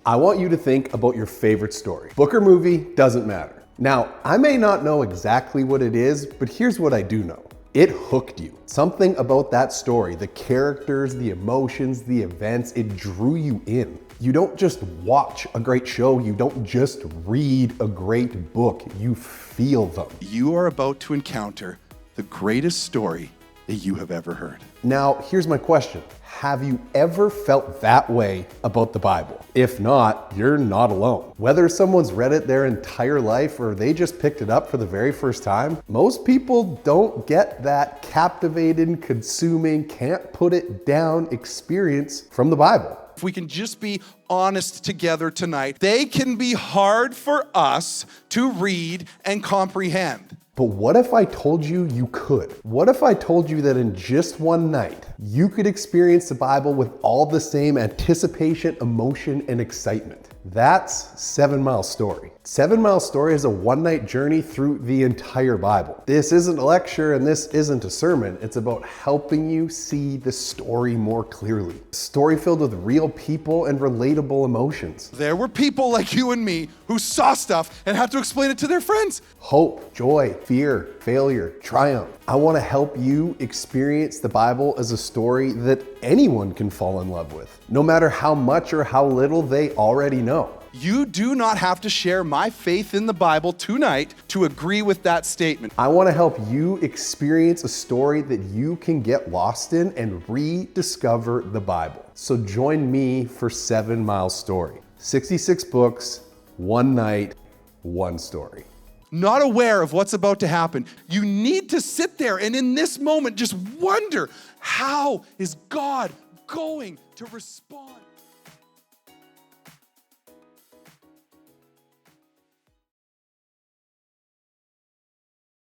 I want you to think about your favorite story. Book or movie, doesn't matter. Now, I may not know exactly what it is, but here's what I do know. It hooked you. Something about that story, the characters, the emotions, the events, it drew you in. You don't just watch a great show, you don't just read a great book, you feel them. You are about to encounter the greatest story that you have ever heard. Now, here's my question. Have you ever felt that way about the Bible? If not, you're not alone. Whether someone's read it their entire life or they just picked it up for the very first time, most people don't get that captivating, consuming, can't put it down experience from the Bible. If we can just be honest together tonight, they can be hard for us to read and comprehend. But what if I told you you could? What if I told you that in just one night, you could experience the Bible with all the same anticipation, emotion, and excitement? That's 7 Mile Story. 7 Mile Story is a one-night journey through the entire Bible. This isn't a lecture and this isn't a sermon. It's about helping you see the story more clearly. A story filled with real people and relatable emotions. There were people like you and me who saw stuff and had to explain it to their friends. Hope, joy, fear, failure, triumph. I want to help you experience the Bible as a story that anyone can fall in love with, no matter how much or how little they already know. You do not have to share my faith in the Bible tonight to agree with that statement. I want to help you experience a story that you can get lost in and rediscover the Bible. So join me for 7 Mile Story. 66 books, one night, one story. Not aware of what's about to happen. You need to sit there and in this moment just wonder, how is God going to respond?